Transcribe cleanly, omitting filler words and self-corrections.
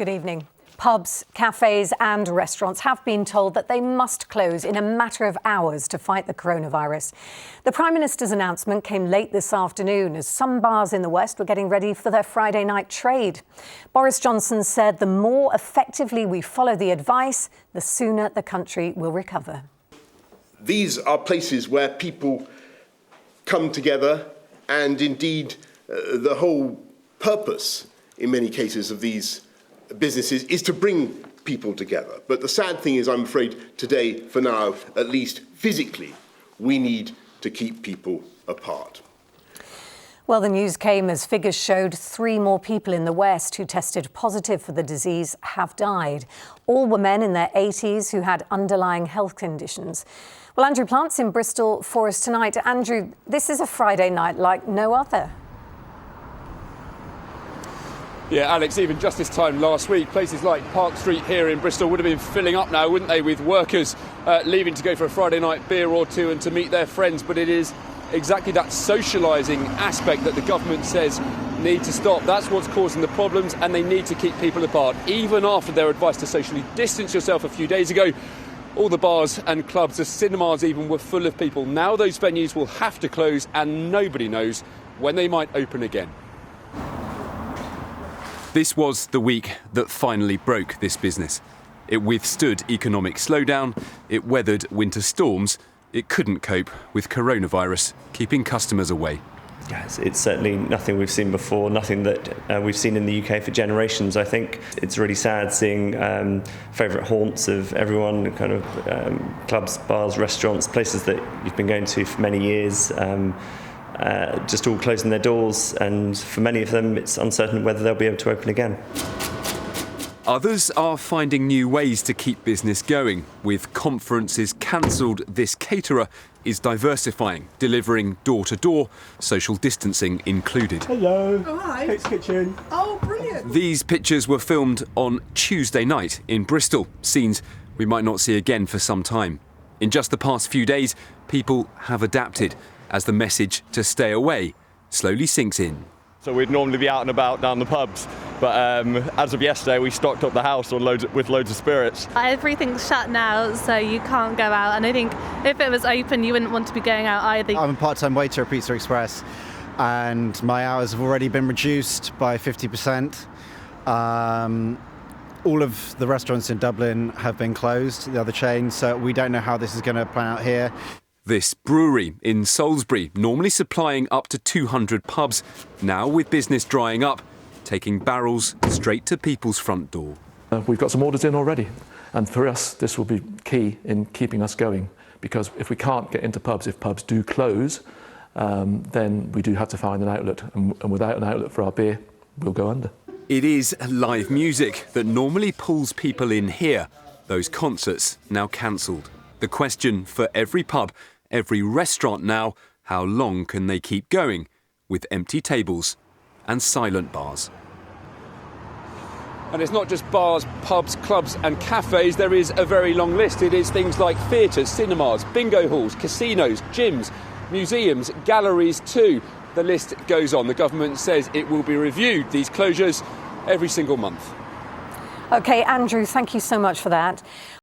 Good evening. Pubs, cafes and restaurants have been told that they must close in a matter of hours to fight the coronavirus. The Prime Minister's announcement came late this afternoon as some bars in the West were getting ready for their Friday night trade. Boris Johnson said the more effectively we follow the advice, the sooner the country will recover. These are places where people come together, and indeed the whole purpose in many cases of these businesses is to bring people together. But the sad thing is, I'm afraid today, for now, at least physically, we need to keep people apart. Well, the news came as figures showed 3 more people in the West who tested positive for the disease have died. All were men in their 80s who had underlying health conditions. Well, Andrew Plant's in Bristol for us tonight. Andrew, this is a Friday night like no other. Yeah, Alex, even just this time last week, places like Park Street here in Bristol would have been filling up now, wouldn't they, with workers leaving to go for a Friday night beer or two and to meet their friends. But it is exactly that socialising aspect that the government says need to stop. That's what's causing the problems, and they need to keep people apart. Even after their advice to socially distance yourself a few days ago, all the bars and clubs, the cinemas even, were full of people. Now those venues will have to close, and nobody knows when they might open again. This was the week that finally broke this business. It withstood economic slowdown, it weathered winter storms, it couldn't cope with coronavirus, keeping customers away. Yes, it's certainly nothing we've seen before, nothing that we've seen in the UK for generations, I think. It's really sad seeing favourite haunts of everyone, kind of clubs, bars, restaurants, places that you've been going to for many years, just all closing their doors, and for many of them it's uncertain whether they'll be able to open again. Others are finding new ways to keep business going. With conferences cancelled, this caterer is diversifying, delivering door-to-door, social distancing included. Hello. Oh, hi. Kate's Kitchen. Oh, brilliant. These pictures were filmed on Tuesday night in Bristol, scenes we might not see again for some time. In just the past few days, people have adapted as the message to stay away slowly sinks in. So we'd normally be out and about down the pubs, but as of yesterday we stocked up the house with loads of spirits. Everything's shut now, so you can't go out, and I think if it was open you wouldn't want to be going out either. I'm a part-time waiter at Pizza Express, and my hours have already been reduced by 50%. All of the restaurants in Dublin have been closed, the other chains, so we don't know how this is going to plan out here. This brewery in Salisbury, normally supplying up to 200 pubs, now with business drying up, taking barrels straight to people's front door. We've got some orders in already, and for us this will be key in keeping us going, because if we can't get into pubs, if pubs do close, then we do have to find an outlet, and without an outlet for our beer, we'll go under. It is live music that normally pulls people in here. Those concerts now cancelled. The question for every pub, every restaurant now, how long can they keep going with empty tables and silent bars? And it's not just bars, pubs, clubs and cafes. There is a very long list. It is things like theatres, cinemas, bingo halls, casinos, gyms, museums, galleries too. The list goes on. The government says it will be reviewed, these closures, every single month. OK, Andrew, thank you so much for that.